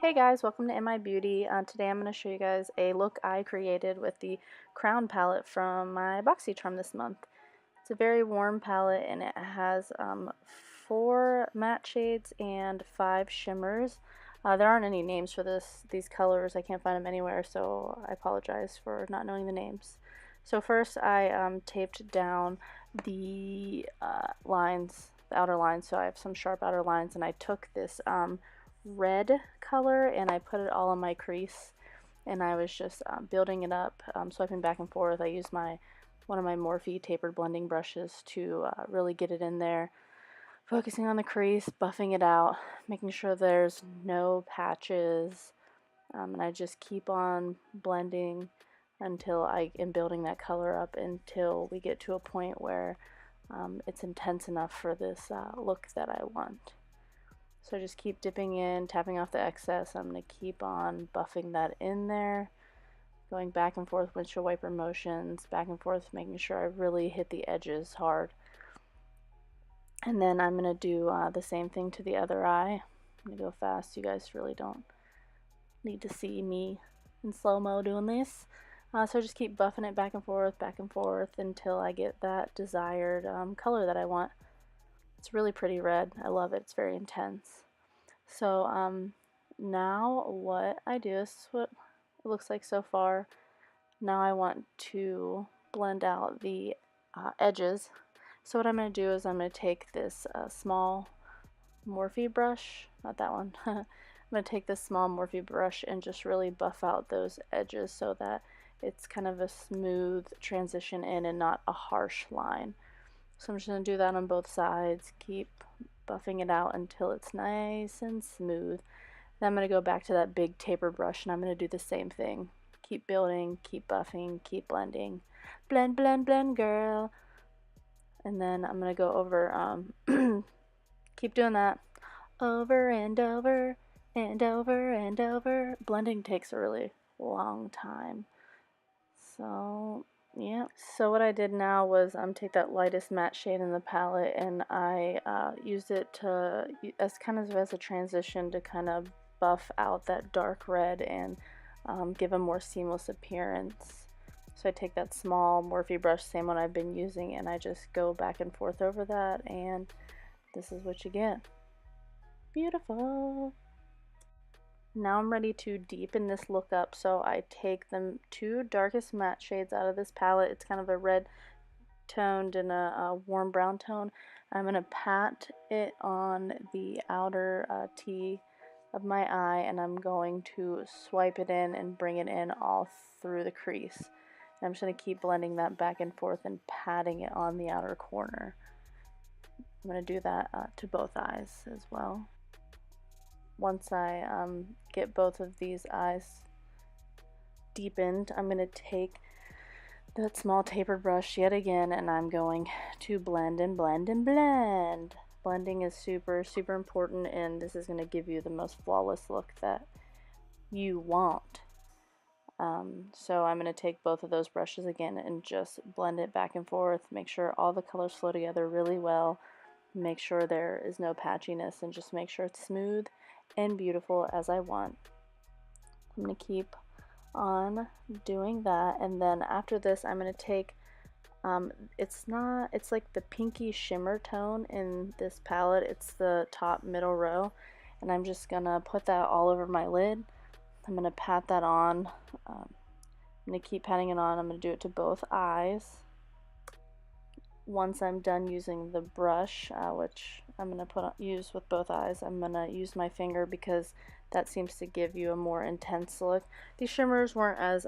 Hey guys, welcome to My Beauty. Today I'm going to show you guys a look I created with the Crown palette from my Boxycharm this month. It's a very warm palette and it has 4 matte shades and 5 shimmers. There aren't any names for these colors. I can't find them anywhere, so I apologize for not knowing the names. So first I taped down the lines, the outer lines, so I have some sharp outer lines, and I took this red color and I put it all in my crease, and I was just building it up, swiping back and forth. I used one of my Morphe tapered blending brushes to really get it in there, focusing on the crease, buffing it out, making sure there's no patches, and I just keep on blending until I am building that color up until we get to a point where it's intense enough for this look that I want. So just keep dipping in, tapping off the excess. I'm going to keep on buffing that in there, going back and forth windshield wiper motions, back and forth, making sure I really hit the edges hard. And then I'm going to do the same thing to the other eye. I'm going to go fast. You guys really don't need to see me in slow-mo doing this. So just keep buffing it back and forth until I get that desired color that I want. It's really pretty red. I love it. It's very intense. So now what I do, this is what it looks like so far. Now I want to blend out the edges. So what I'm going to do is I'm going to take this small Morphe brush, not that one. I'm going to take this small Morphe brush and just really buff out those edges so that it's kind of a smooth transition in and not a harsh line. So I'm just going to do that on both sides, keep buffing it out until it's nice and smooth. Then I'm going to go back to that big taper brush and I'm going to do the same thing. Keep building, keep buffing, keep blending. Blend, blend, blend, girl. And then I'm going to go over, keep doing that. Over and over and over and over. Blending takes a really long time. So yeah, so what I did now was take that lightest matte shade in the palette, and I used it to as a transition to kind of buff out that dark red and give a more seamless appearance. So I take that small Morphe brush, same one I've been using, and I just go back and forth over that, and this is what you get. Beautiful. Now I'm ready to deepen this look up, so I take the 2 darkest matte shades out of this palette. It's kind of a red toned and a warm brown tone. I'm going to pat it on the outer T of my eye, and I'm going to swipe it in and bring it in all through the crease. And I'm just going to keep blending that back and forth and patting it on the outer corner. I'm going to do that to both eyes as well. Once I get both of these eyes deepened, I'm going to take that small tapered brush yet again, and I'm going to blend and blend and blend. Blending is super, super important, and this is going to give you the most flawless look that you want. So I'm going to take both of those brushes again and just blend it back and forth, make sure all the colors flow together really well, make sure there is no patchiness, and just make sure it's smooth and beautiful as I want. I'm going to keep on doing that, and then after this I'm going to take it's like the pinky shimmer tone in this palette. It's the top middle row, and I'm just going to put that all over my lid. I'm going to pat that on. I'm going to keep patting it on. I'm going to do it to both eyes. Once I'm done using the brush, which I'm going to use with both eyes, I'm going to use my finger because that seems to give you a more intense look. These shimmers weren't as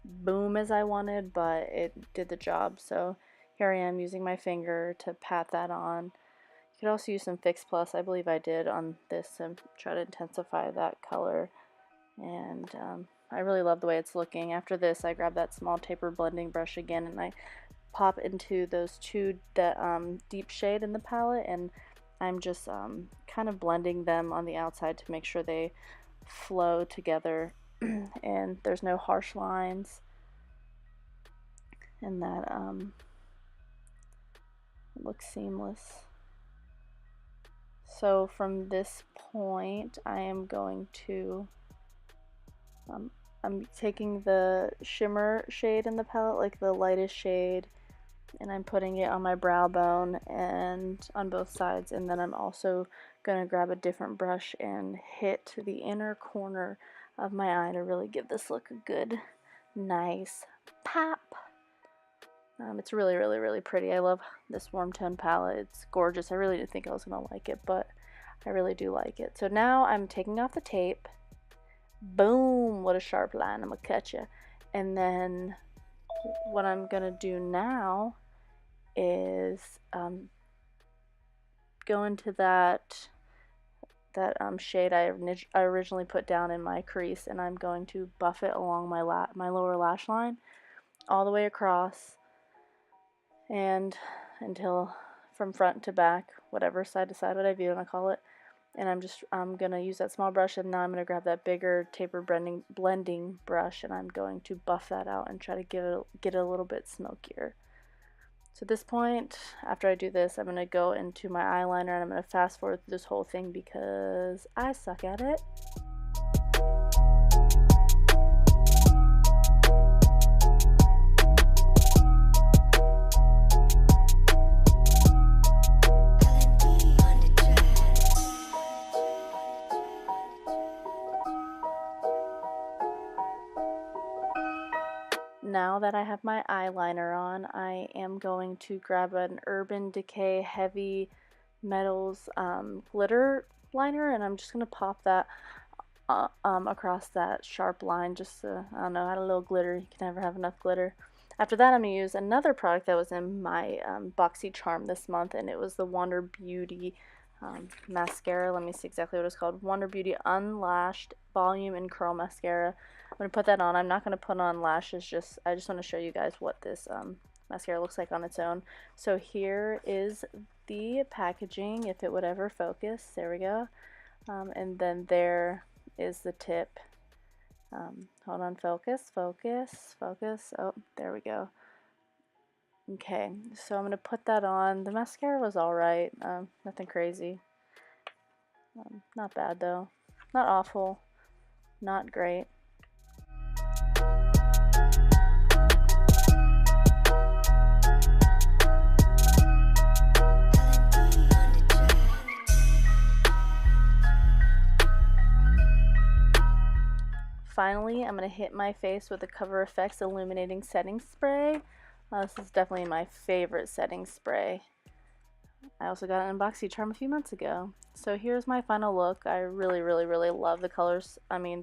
boom as I wanted, but it did the job. So here I am using my finger to pat that on. You could also use some Fix Plus. I believe I did on this to try to intensify that color. And I really love the way it's looking. After this, I grab that small taper blending brush again, and I pop into those 2 deep shade in the palette, and I'm just kind of blending them on the outside to make sure they flow together and there's no harsh lines, and that looks seamless. So from this point, I am going to, I'm taking the shimmer shade in the palette, like the lightest shade, and I'm putting it on my brow bone and on both sides, and then I'm also going to grab a different brush and hit the inner corner of my eye to really give this look a good, nice pop. It's really, really, really pretty. I love this warm tone palette. It's gorgeous. I really didn't think I was going to like it, but I really do like it. So now I'm taking off the tape. Boom! What a sharp line. I'm going to cut you. And then what I'm going to do now is go into that shade I originally put down in my crease, and I'm going to buff it along my lower lash line all the way across, and until from front to back, whatever, side to side, whatever you want to call it. And I'm gonna use that small brush, and now I'm gonna grab that bigger taper blending brush, and I'm going to buff that out and try to get it a little bit smokier. So at this point, after I do this, I'm going to go into my eyeliner, and I'm going to fast forward through this whole thing because I suck at it. Now that I have my eyeliner on, I am going to grab an Urban Decay Heavy Metals glitter liner, and I'm just going to pop that across that sharp line, just to, I don't know, add a little glitter. You can never have enough glitter. After that, I'm going to use another product that was in my Boxycharm this month, and it was the Wonder Beauty mascara. Let me see exactly what it's called. Wonder Beauty Unlashed Volume and Curl Mascara. I'm going to put that on. I'm not going to put on lashes, I just want to show you guys what this mascara looks like on its own. So here is the packaging, if it would ever focus. There we go. And then there is the tip. Hold on, focus. Oh, there we go. Okay, so I'm going to put that on. The mascara was alright, nothing crazy. Not bad though. Not awful. Not great. Finally, I'm going to hit my face with the Cover FX Illuminating Setting Spray. This is definitely my favorite setting spray. I also got it in Boxycharm a few months ago. So here's my final look. I really, really, really love the colors,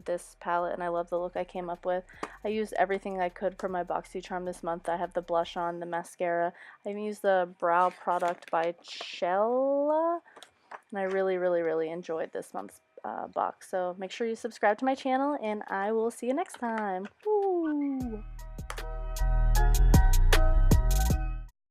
this palette, and I love the look I came up with. I used everything I could for my Boxycharm this month. I have the blush on, the mascara. I even used the brow product by Chella, and I really, really, really enjoyed this month's box. So make sure you subscribe to my channel, and I will see you next time. Woo!